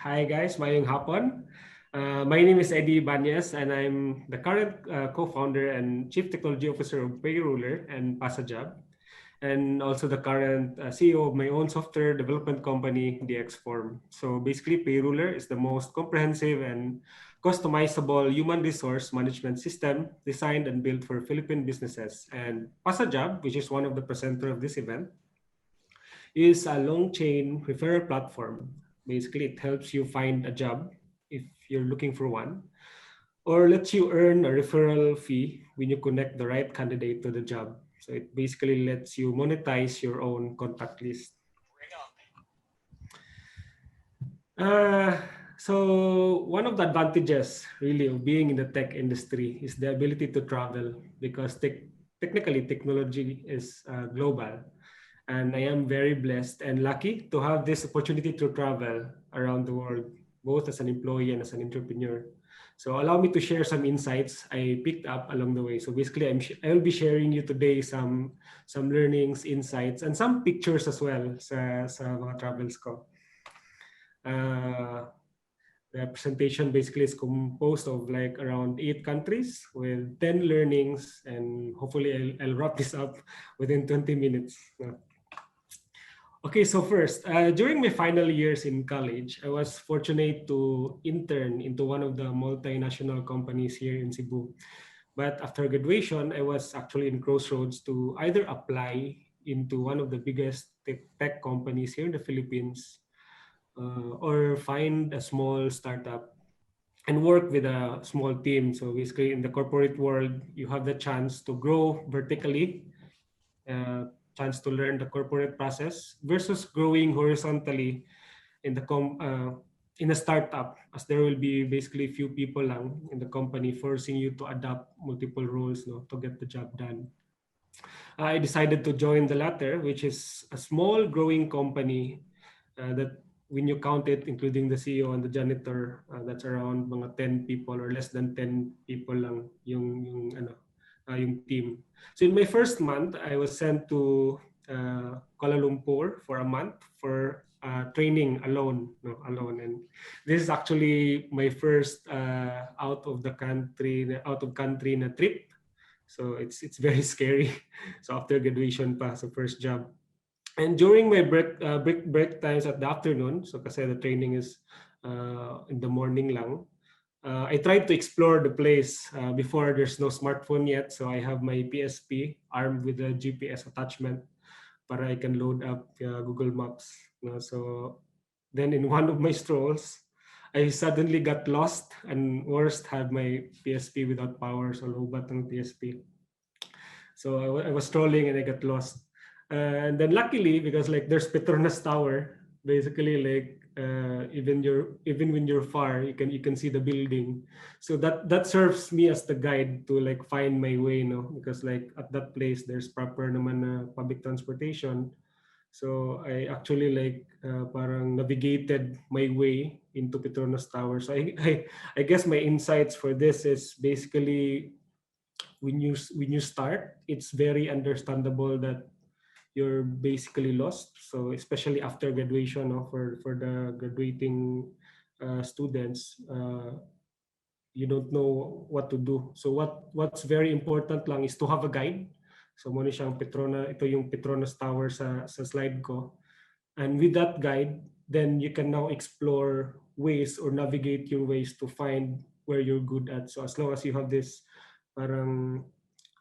Hi guys, mayong hapon. My name is Eddie Ybañez and I'm the current co-founder and Chief Technology Officer of Payroller and Pasajab, and also the current CEO of my own software development company, DXForm. So basically, Payroller is the most comprehensive and customizable human resource management system designed and built for Philippine businesses. And Pasajab, which is one of the presenter of this event, is a long chain referral platform. Basically, it helps you find a job if you're looking for one, or lets you earn a referral fee when you connect the right candidate to the job. So it basically lets you monetize your own contact list. Uh, so one of the advantages really of being in the tech industry is the ability to travel because technically technology is global. And I am very blessed and lucky to have this opportunity to travel around the world, both as an employee and as an entrepreneur. So allow me to share some insights I picked up along the way. So basically, I will be sharing you today some learnings, insights, and some pictures as well sa mga travels ko. The presentation basically is composed of like around 8 countries with 10 learnings, and hopefully I'll wrap this up within 20 minutes. Okay, so first, during my final years in college, I was fortunate to intern into one of the multinational companies here in Cebu. But after graduation, I was actually in crossroads to either apply into one of the biggest tech companies here in the Philippines, or find a small startup and work with a small team. So basically, in the corporate world, you have the chance to grow vertically, chance to learn the corporate process versus growing horizontally in in a startup, as there will be basically few people lang in the company forcing you to adapt multiple roles, no, to get the job done. I decided to join the latter, which is a small growing company that when you count it, including the CEO and the janitor, that's around mga 10 people or less than 10 people lang yung team. So in my first month, I was sent to Kuala Lumpur for a month for training alone, and this is actually my first out of country na trip. So it's very scary. So after graduation pa, so first job. And during my break times at the afternoon, so kasi the training is in the morning lang, I tried to explore the place before there's no smartphone yet. So I have my PSP armed with a GPS attachment para I can load up Google Maps. So then in one of my strolls, I suddenly got lost, and worst, had my PSP without power, so lobat ng PSP. So I was strolling and I got lost. And then luckily, because like there's Petronas Tower, basically like even when you're far, you can see the building. So that serves me as the guide to like find my way, because like at that place there's proper naman public transportation. So I actually like parang navigated my way into Petronas Tower. So I guess my insights for this is basically when you start, it's very understandable that you're basically lost. So especially after graduation, for the graduating students, you don't know what to do. So what's very important lang is to have a guide. So mo ni siyang ito yung Petronas Tower sa slide ko. And with that guide, then you can now explore ways or navigate your ways to find where you're good at. So as long as you have this parang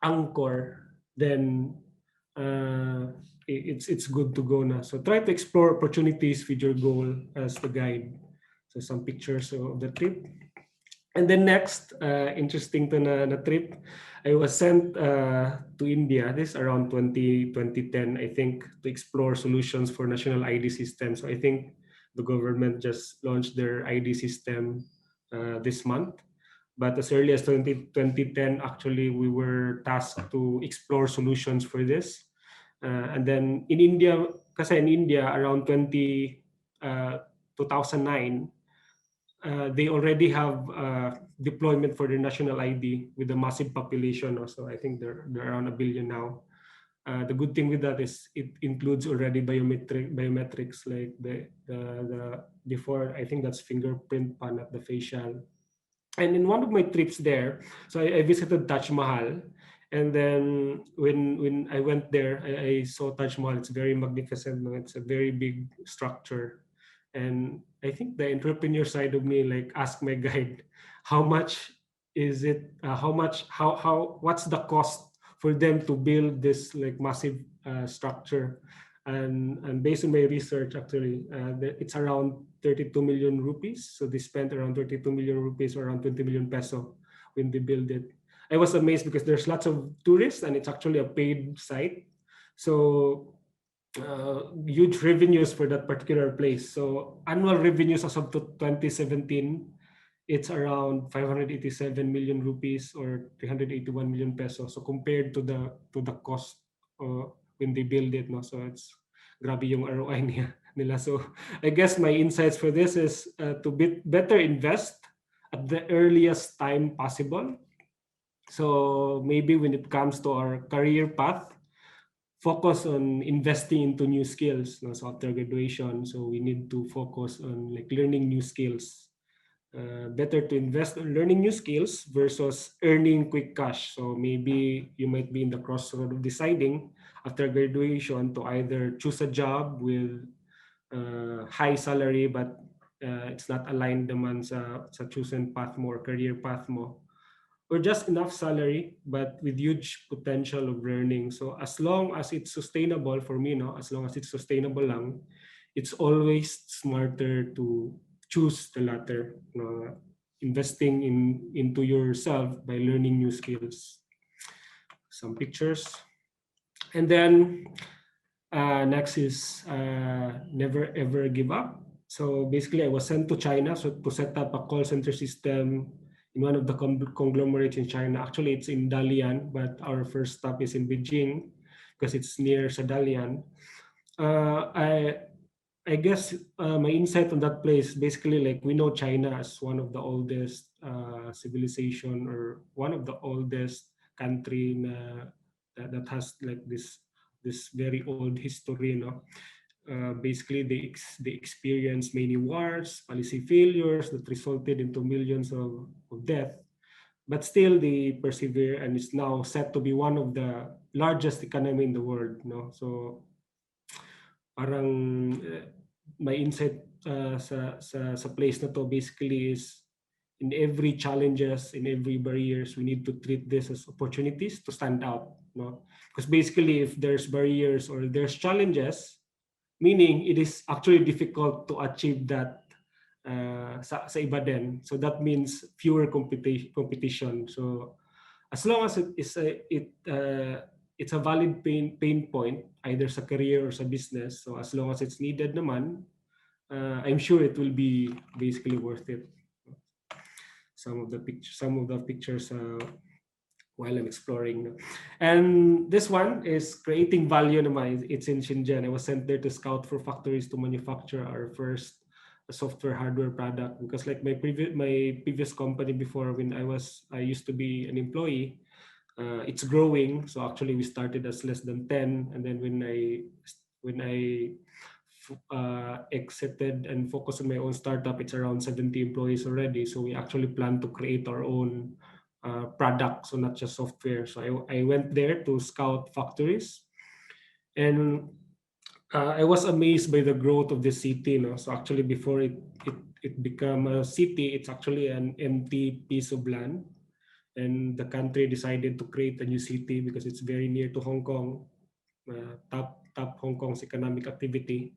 anchor, then it's good to go na. So try to explore opportunities with your goal as the guide. So some pictures of the trip. And then next, interesting to na trip, I was sent to India. This around 2010, I think, to explore solutions for national ID system. So I think the government just launched their ID system this month. But as early as 2010, actually, we were tasked to explore solutions for this. And then in India, kasi in India, around 2009, they already have deployment for their national ID with a massive population. So I think they're around 1 billion now. The good thing with that is it includes already biometrics like the before, I think that's fingerprint pan at the facial. And in one of my trips there, so I visited Taj Mahal, and then when I went there, I saw Taj Mahal. It's very magnificent. No? It's a very big structure, and I think the entrepreneur side of me like asked my guide, how much is it? How much? How? What's the cost for them to build this like massive structure? And based on my research, actually, it's around 32 million rupees. So they spent around 32 million rupees, or around 20 million peso, when they build it. I was amazed because there's lots of tourists and it's actually a paid site. So huge revenues for that particular place. So annual revenues as of 2017, it's around 587 million rupees, or 381 million pesos. So compared to the cost when they build it, no, so it's grabe yung ROI nila. So I guess my insights for this is to better invest at the earliest time possible. So maybe when it comes to our career path, focus on investing into new skills. No? So after graduation, so we need to focus on like learning new skills. Better to invest in learning new skills versus earning quick cash. So maybe you might be in the crossroad of deciding after graduation to either choose a job with high salary but it's not aligned naman sa chosen path mo or career path mo, or just enough salary but with huge potential of learning. So as long as it's sustainable for me, no, as long as it's sustainable lang, it's always smarter to choose the latter, investing into yourself by learning new skills. Some pictures. And then next is never ever give up. So basically I was sent to China to set up a call center system in one of the conglomerates in China. Actually, it's in Dalian, but our first stop is in Beijing because it's near sa Dalian. I guess my insight on that place, basically, like we know China as one of the oldest civilization, or one of the oldest country that has like this very old history, you know. Basically, they experienced many wars, policy failures that resulted into millions of death. But still, they persevere, and it's now set to be one of the largest economy in the world. No, so parang my insight sa place na to basically is in every challenges, in every barriers, we need to treat this as opportunities to stand out. No, because basically, if there's barriers or there's challenges, meaning it is actually difficult to achieve that sa iba din. So that means fewer competition. So as long as it's a valid pain point either sa career or sa business, so as long as it's needed naman, I'm sure it will be basically worth it. Some of the pictures while I'm exploring. And this one is creating value naman. It's in Shenzhen. I was sent there to scout for factories to manufacture our first software hardware product, because like my previous company before, when I used to be an employee, it's growing. So actually we started as less than 10, and then when I exited and focused on my own startup, it's around 70 employees already. So we actually plan to create our own product, so not just software. So I went there to scout factories, and I was amazed by the growth of the city. No? So actually, before it became a city, it's actually an empty piece of land, and the country decided to create a new city because it's very near to Hong Kong, top Hong Kong's economic activity.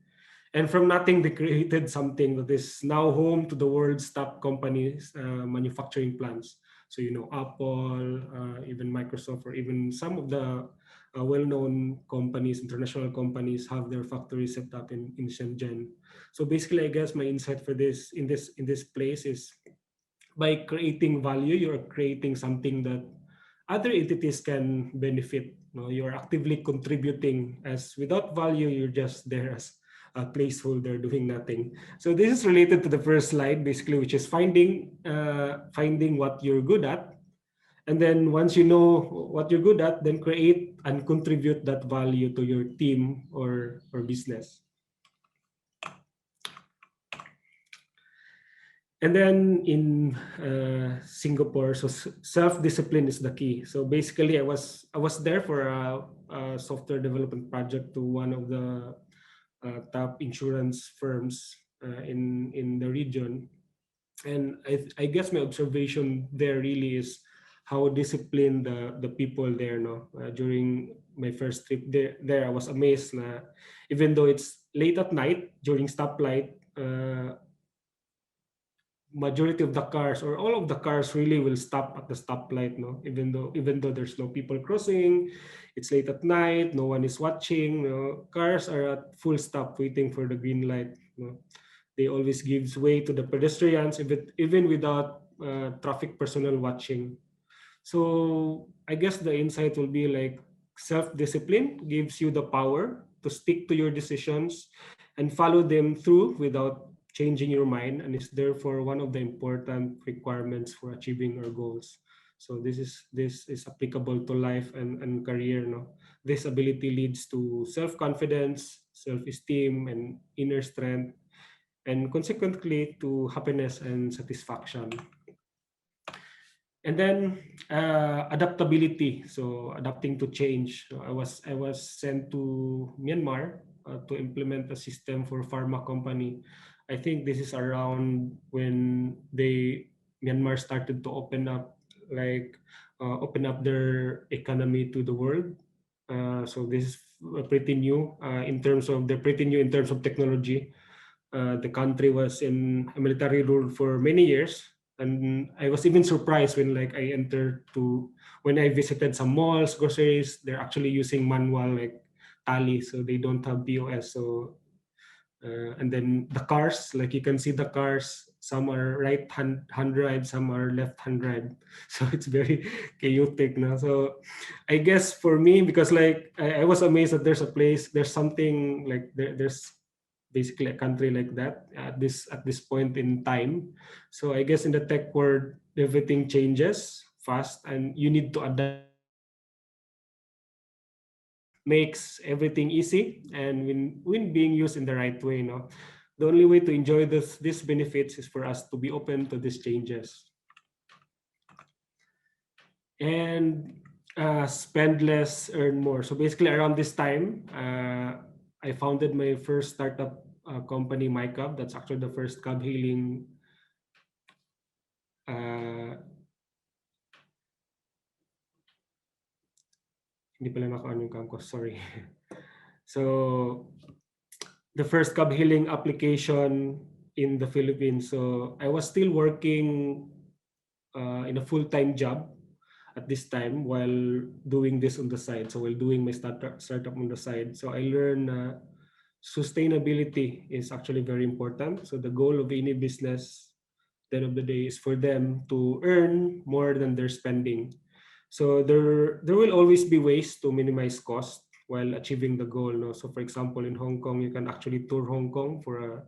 And from nothing, they created something that is now home to the world's top companies, manufacturing plants. So, you know, Apple, even Microsoft, or even some of the well-known companies, international companies, have their factories set up in Shenzhen. So basically, I guess my insight for this in this place is, by creating value, you're creating something that other entities can benefit. You're actively contributing, as without value, you're just there as a placeholder doing nothing. So this is related to the first slide, basically, which is finding what you're good at, And then once you know what you're good at, then create and contribute that value to your team or business. And then in Singapore, so self-discipline is the key. So basically, I was there for a software development project to one of the top insurance firms in the region. And I guess my observation there really is how disciplined the people there. No, during my first trip there, I was amazed. Na even though it's late at night during stoplight, majority of the cars or all of the cars really will stop at the stoplight. No, even though there's no people crossing, it's late at night, no one is watching. No, cars are at full stop waiting for the green light. No, they always gives way to the pedestrians, even without traffic personnel watching. So I guess the insight will be like self-discipline gives you the power to stick to your decisions and follow them through without changing your mind, and is therefore one of the important requirements for achieving our goals. So this is applicable to life and career. No, this ability leads to self-confidence, self-esteem, and inner strength, and consequently to happiness and satisfaction. And then adaptability, so adapting to change. So I was sent to Myanmar to implement a system for pharma company. I think this is around when they Myanmar started to open up their economy to the world. So this is pretty new in terms of they're pretty new in terms of technology. The country was in a military rule for many years, and I was even surprised when like I entered to when I visited some malls, groceries. They're actually using manual like tally, so they don't have POS. So and then the cars, like you can see the cars, some are hand drive, some are left hand drive. So it's very chaotic now. So I guess for me, because like I was amazed that there's something like there's basically a country like that at this point in time. So I guess in the tech world, everything changes fast, and you need to adapt makes everything easy and when being used in the right way. No, the only way to enjoy these benefits is for us to be open to these changes and spend less, earn more. So basically, around this time, I founded my first startup company, MyCub. That's actually the first cub healing. Uh, Hindi pala naka-on yung cam ko, sorry. So the first cub healing application in the Philippines. So I was still working in a full-time job at this time while doing this on the side. So while doing my startup on the side. So I learned sustainability is actually very important. So the goal of any business at the end of the day is for them to earn more than they're spending. So there will always be ways to minimize cost while achieving the goal. No? So for example, in Hong Kong, you can actually tour Hong Kong for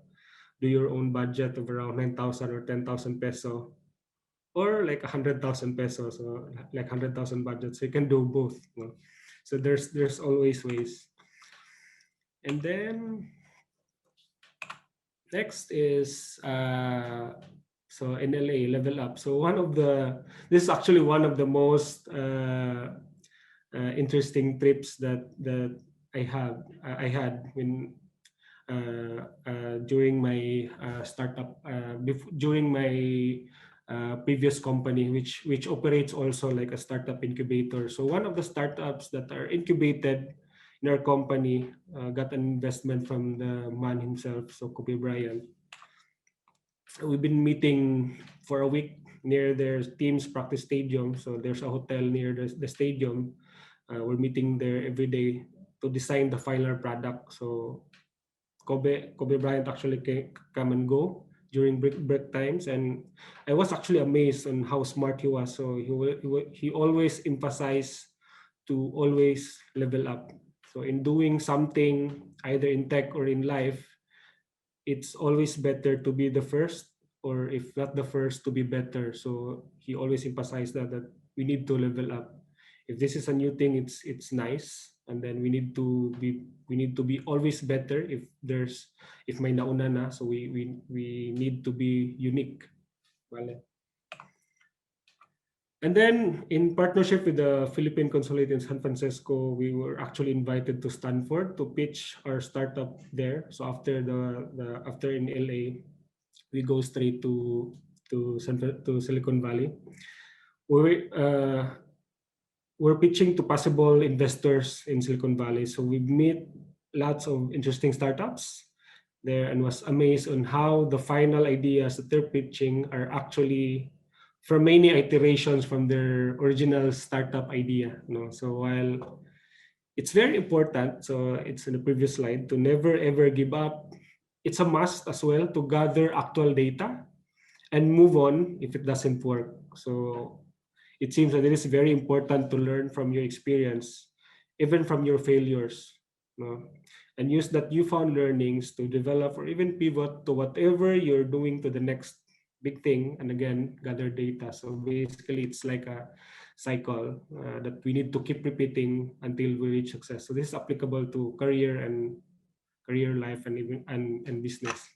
do your own budget of around 9,000 or 10,000 peso, or like 100,000 pesos, or like 100,000 budget. So you can do both. No? So there's always ways. And then next is so in LA, level up. So this is actually one of the most interesting trips that I had when during my startup during my previous company, which operates also like a startup incubator. So one of the startups that are incubated in our company got an investment from the man himself, so Kobe Bryant. We've been meeting for a week near their team's practice stadium. So there's a hotel near the stadium. We're meeting there every day to design the final product. So Kobe Bryant actually come and go during break times, and I was actually amazed on how smart he was. So he always emphasized to always level up. So in doing something, either in tech or in life, it's always better to be the first, or if not the first, to be better. So he always emphasized that we need to level up. If this is a new thing, it's nice, and then we need to be always better. If may nauna na, so we need to be unique. Vale. And then in partnership with the Philippine Consulate in San Francisco, we were actually invited to Stanford to pitch our startup there. So after after in LA, we go straight to Silicon Valley. We're pitching to possible investors in Silicon Valley. So we meet lots of interesting startups there and was amazed on how the final ideas that they're pitching are actually from many iterations from their original startup idea. So while it's very important, so it's in the previous slide, to never ever give up, it's a must as well to gather actual data and move on if it doesn't work. So it seems that it is very important to learn from your experience, even from your failures, and use that newfound learnings to develop or even pivot to whatever you're doing to the next big thing, and again, gather data. So basically, it's like a cycle that we need to keep repeating until we reach success. So this is applicable to career and career life and even and business.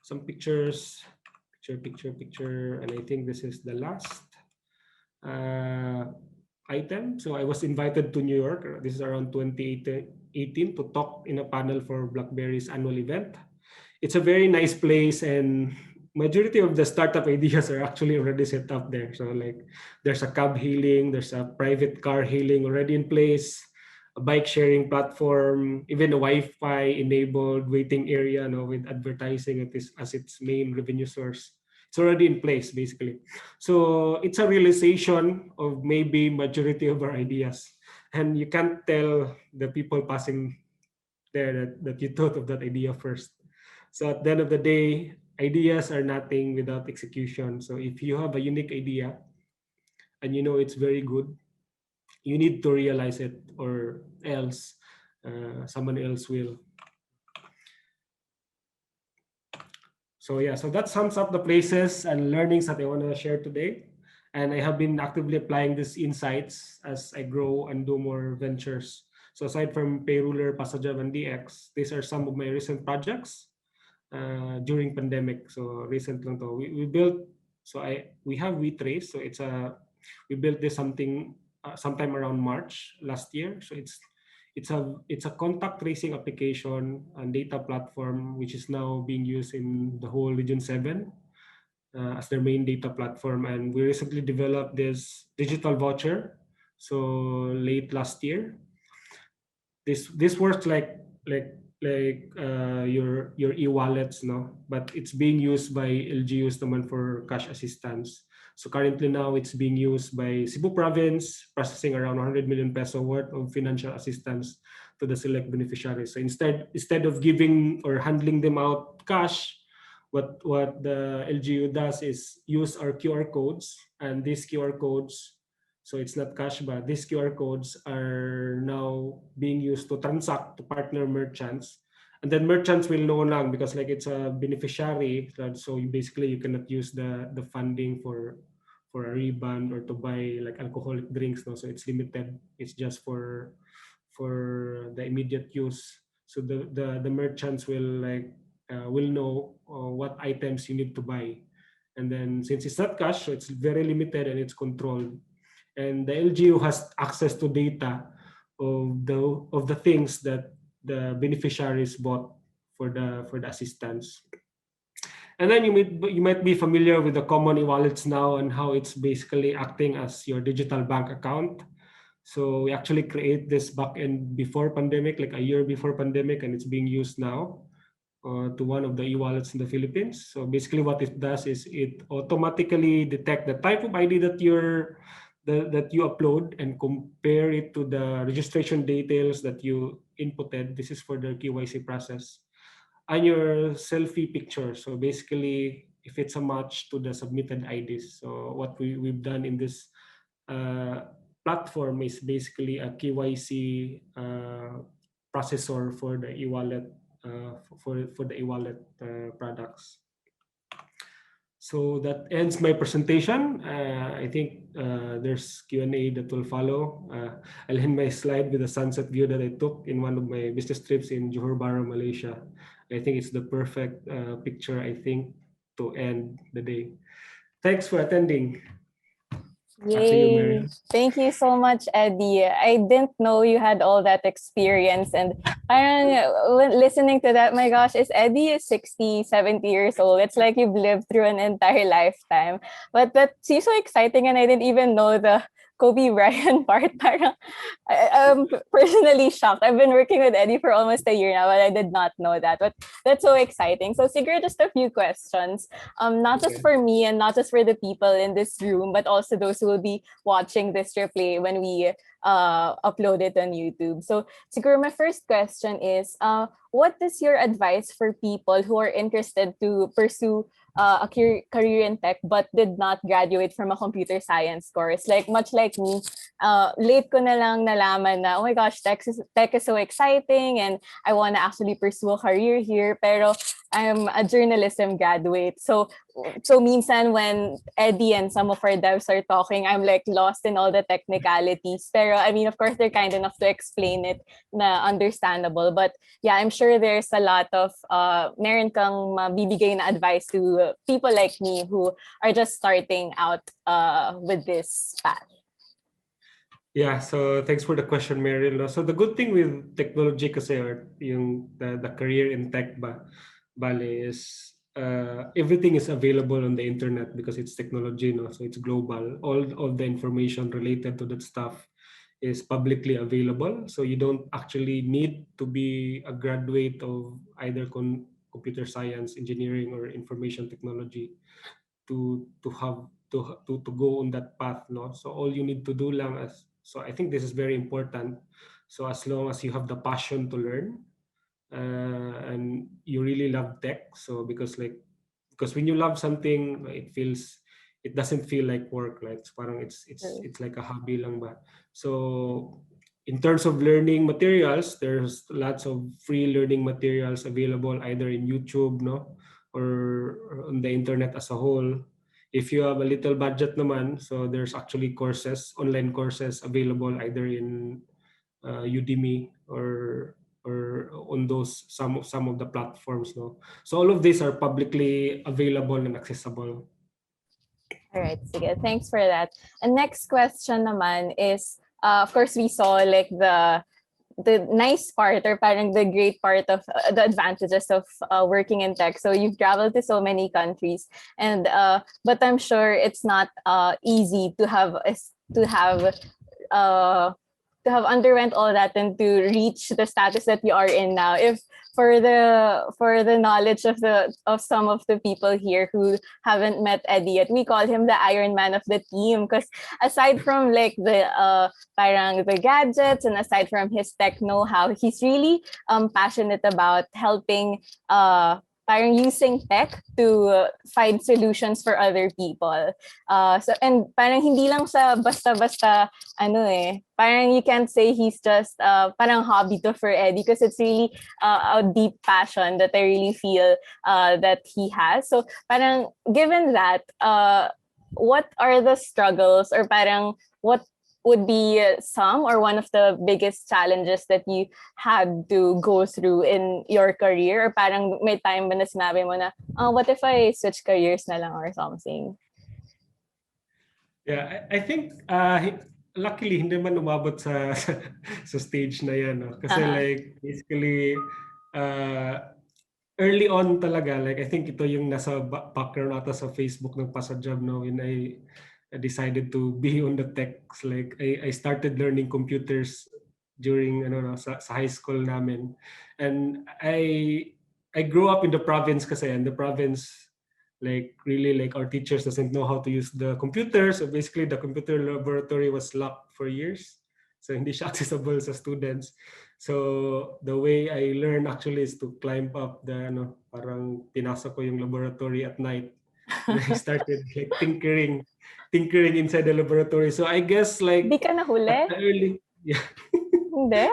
Some pictures, picture, and I think this is the last item. So I was invited to New York. This is around 2018 to talk in a panel for BlackBerry's annual event. It's a very nice place, and majority of the startup ideas are actually already set up there. So like there's a cab hailing, there's a private car hailing already in place, a bike sharing platform, even a Wi-Fi enabled waiting area, with advertising as its main revenue source. It's already in place basically. So it's a realization of maybe majority of our ideas, and you can't tell the people passing there that you thought of that idea first. So at the end of the day, ideas are nothing without execution. So if you have a unique idea and you know it's very good, you need to realize it, or else someone else will. So yeah, so that sums up the places and learnings that I want to share today. And I have been actively applying these insights as I grow and do more ventures. So aside from Payruler, Pasajav, and DX, these are some of my recent projects during pandemic. So recent lang to. We built, so we have WeTrace. So we built this sometime around March last year. So it's a contact tracing application and data platform which is now being used in the whole Region 7 as their main data platform. And we recently developed this digital voucher. So late last year, this works like your e-wallets, but it's being used by LGUs naman for cash assistance. So currently now it's being used by Cebu province, processing around 100 million peso worth of financial assistance to the select beneficiaries. So instead of giving or handling them out cash, what the LGU does is use our QR codes, and these QR codes, so it's not cash, but these QR codes are now being used to transact to partner merchants. And then merchants will know lang because like it's a beneficiary. So you cannot use the funding for a reband or to buy like alcoholic drinks. No? So it's limited. It's just for the immediate use. So the merchants will know what items you need to buy. And then since it's not cash, so it's very limited and it's controlled. And the LGU has access to data of the things that the beneficiaries bought for the assistance. And then you might be familiar with the common e-wallets now and how it's basically acting as your digital bank account. So we actually create this backend before pandemic, like a year before pandemic, and it's being used now to one of the e-wallets in the Philippines. So basically what it does is it automatically detect the type of ID that you upload and compare it to the registration details that you inputted. This is for the KYC process. And your selfie picture. So basically, if it's a match to the submitted IDs. So what we've done in this platform is basically a KYC processor for the e-wallet for the e-wallet products. So that ends my presentation. I think there's Q&A that will follow. I'll end my slide with a sunset view that I took in one of my business trips in Johor Bahru, Malaysia. I think it's the perfect picture, I think, to end the day. Thanks for attending. Back to you, Yay. Mariel. Thank you so much, Eddie. I didn't know you had all that experience. And parang listening to that, my gosh, is Eddie is 60, 70 years old. It's like you've lived through an entire lifetime. But that's so exciting. And I didn't even know the Kobe Bryant part. Parang, I'm personally shocked. I've been working with Eddie for almost a year now, but I did not know that. But that's so exciting. So, siguro just a few questions. Not just for me and not just for the people in this room, but also those who will be watching this replay when we upload it on YouTube. So, siguro my first question is, what is your advice for people who are interested to pursue a career in tech but did not graduate from a computer science course? Like, much like me, late ko na lang nalaman na, oh my gosh, tech is so exciting and I want to actually pursue a career here. Pero I'm a journalism graduate. So minsan when Eddie and some of our devs are talking, I'm like lost in all the technicalities. Pero I mean, of course, they're kind enough to explain it na understandable. But yeah, I'm sure there's a lot of meron kang mabibigay na advice to people like me who are just starting out with this path. Yeah, so thanks for the question, Meryl. No? So the good thing with technology kasi or yung the career in tech bale is everything is available on the internet because it's technology, no? So it's global. All the information related to that stuff is publicly available. So you don't actually need to be a graduate of either computer science, engineering, or information technology to go on that path, no? So all you need to do lang as so I think this is very important. So as long as you have the passion to learn and you really love tech, so because when you love something, it doesn't feel like work, like parang it's like a hobby lang ba. So in terms of learning materials, there's lots of free learning materials available either in YouTube, no, or on the internet as a whole. If you have a little budget naman, so there's actually online courses available either in Udemy or on those some of the platforms, no. So all of these are publicly available and accessible. All right, sige. Thanks for that. And next question naman is, of course, we saw like the nice part or parang the great part of the advantages of working in tech. So you've traveled to so many countries, and but I'm sure it's not easy to have underwent all that and to reach the status that you are in now. If for the knowledge of some of the people here who haven't met Eddie yet, we call him the Iron Man of the team, because aside from like the parang the gadgets and aside from his tech know-how, he's really passionate about helping parang using tech to find solutions for other people. So and parang hindi lang sa basta-basta parang you can't say he's just parang hobby to for Eddie, because it's really a deep passion that I really feel that he has. So parang given that, what are the struggles or parang what would be some or one of the biggest challenges that you had to go through in your career? Or parang may time ba na sinabi mo na, what if I switch careers na lang or something? Yeah, I think luckily hindi man umabot sa sa stage na yan, no? Kasi like basically early on talaga, like I think ito yung nasa background ata sa Facebook ng Pasajob, no, when I decided to be on the techs. Like I started learning computers during sa high school namin, and I grew up in the province kasi, and the province like really like our teachers doesn't know how to use the computer, so basically the computer laboratory was locked for years, so hindi siya accessible sa students. So the way I learned actually is to climb up the parang pinasok ko yung laboratory at night. And I started like tinkering inside the laboratory. So I guess like Di ka nahuli? Early, yeah. Hindi.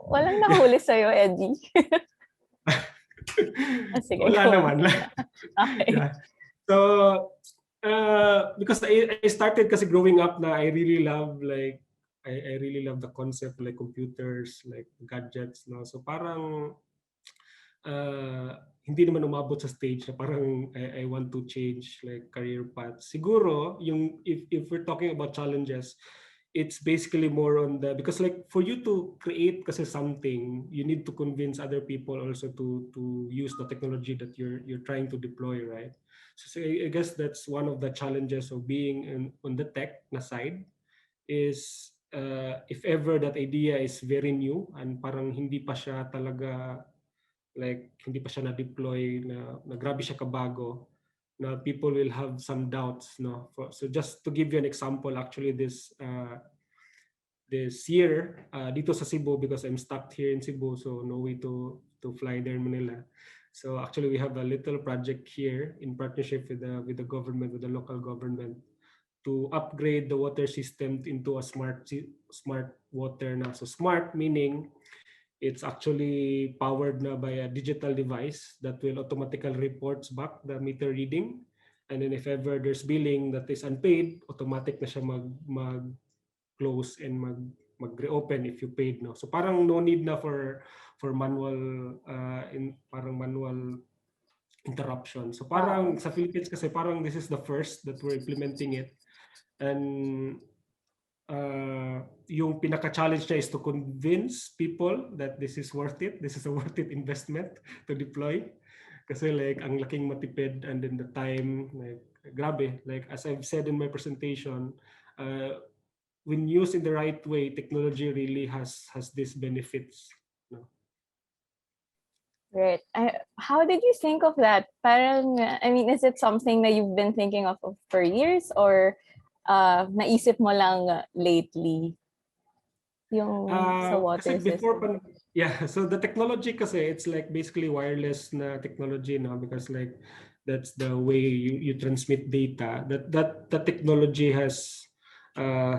Walang nahuli sa'yo, Eddie. Sige, wala naman. Okay. Yeah. So because I started kasi growing up na I really love like I really love the concept like computers, like gadgets, no. So parang hindi naman umabot sa stage na parang I want to change like career path. Siguro yung if we're talking about challenges, it's basically more on the, because like for you to create kasi something, you need to convince other people also to use the technology that you're trying to deploy, right? So I guess that's one of the challenges of being on the tech na side is if ever that idea is very new and parang hindi pa siya talaga, like hindi pa siya na-deploy na grabe siya kabago, na people will have some doubts, no. So just to give you an example, actually this year dito sa Cebu, because I'm stuck here in Cebu, so no way to fly there in Manila. So actually we have a little project here in partnership with the government, with the local government, to upgrade the water system into a smart water na. So smart meaning it's actually powered na by a digital device that will automatically reports back the meter reading, and then if ever there's billing that is unpaid, automatic na siya mag close and mag-reopen if you paid, no. So parang no need na for manual parang manual interruption. So parang sa Philippines kasi parang this is the first that we're implementing it, and yung pinaka-challenge niya is to convince people that this is worth it, this is a worth it investment to deploy, kasi like ang laking matipid, and then the time, like grabe, like as I've said in my presentation, when used in the right way, technology really has these benefits, no? Right. How did you think of that? Parang, I mean, is it something that you've been thinking of for years, or naisip mo lang lately yung sa water Kasi before system? so the technology kasi it's like basically wireless na technology, no, because like that's the way you transmit data. That the technology has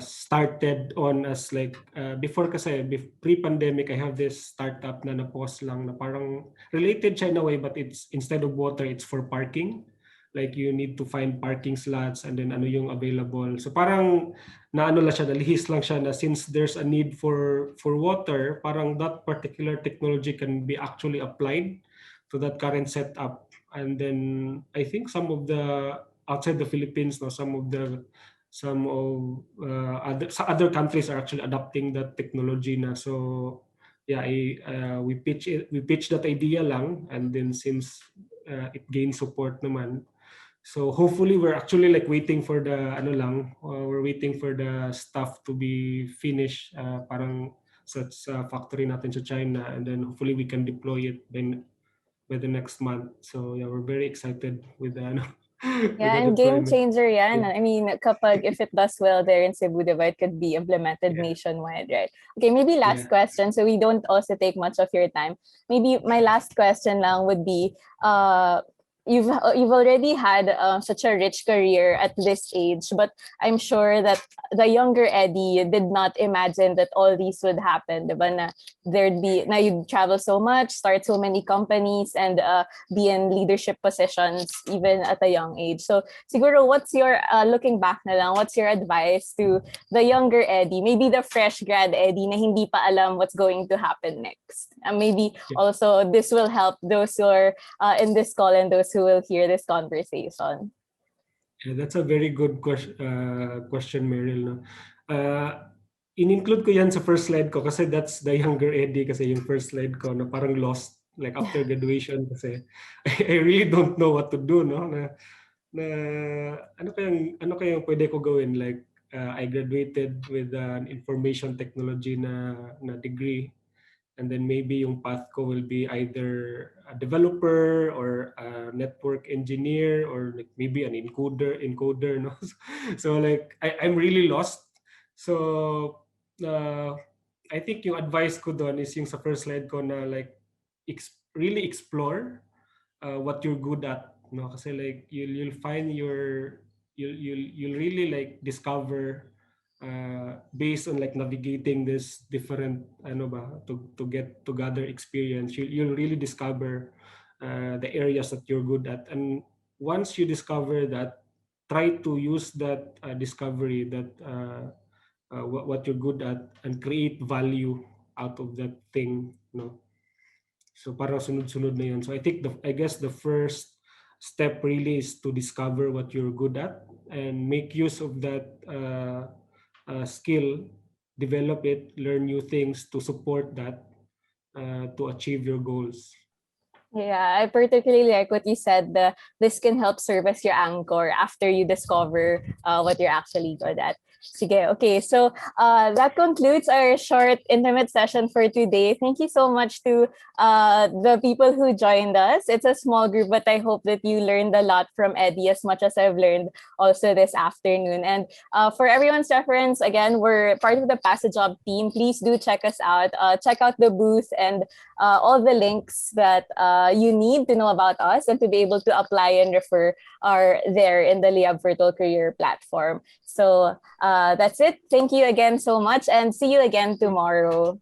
started on as like before kasi pre-pandemic I have this startup na na-pause lang, na parang related siya in a way, but it's instead of water it's for parking. Like you need to find parking slots and then ano yung available. So parang naano lang siya, nalihis lang siya na since there's a need for water, parang that particular technology can be actually applied to that current setup. And then I think some of the outside the Philippines, no, some of other countries are actually adopting that technology na. So yeah, we pitch that idea lang, and then since it gained support naman, so hopefully we're actually like waiting for the we're waiting for the stuff to be finished parang sa factory natin sa China, and then hopefully we can deploy it by the next month. So yeah, we're very excited with the with Yeah, the and game deployment. changer yan. Yeah. I mean, kapag if it does well there in Cebu, diba, it could be implemented nationwide, right? Okay, maybe last question, so we don't also take much of your time. Maybe my last question lang would be, you've already had such a rich career at this age, but I'm sure that the younger Eddie did not imagine that all these would happen, diba? Na you'd travel so much, start so many companies, and be in leadership positions even at a young age. So siguro, what's your looking back na lang, what's your advice to the younger Eddie, maybe the fresh grad Eddie na hindi pa alam what's going to happen next? And maybe also this will help those who are in this call and those who will hear this conversation. Yeah, that's a very good question, Meryl. No? In-include ko yan sa first slide ko kasi that's the younger Eddie, kasi yung first slide ko na parang lost like after graduation kasi I really don't know what to do, no, na ano kayang pwede ko gawin, like I graduated with an information technology na degree, and then maybe yung path ko will be either a developer or a network engineer or like maybe an encoder, no. So like I'm really lost. So I think yung advice ko doon is yung sa first slide ko na like really explore what you're good at, no, kasi like you'll find you'll really like discover based on like navigating this different to gather experience, you'll really discover the areas that you're good at, and once you discover that, try to use that discovery, that what you're good at, and create value out of that thing, you know. So parang sunod-sunod na yun. So I guess the first step really is to discover what you're good at and make use of that skill, develop it, learn new things to support that, to achieve your goals. Yeah, I particularly like what you said. This can help serve as your anchor after you discover what you're actually good at. Sige, okay. So that concludes our short, intimate session for today. Thank you so much to the people who joined us. It's a small group, but I hope that you learned a lot from Eddie as much as I've learned also this afternoon. And for everyone's reference, again, we're part of the Pass a Job team. Please do check us out. Check out the booth and all the links that you need to know about us and to be able to apply and refer are there in the Liyab Virtual Career platform. So that's it. Thank you again so much and see you again tomorrow.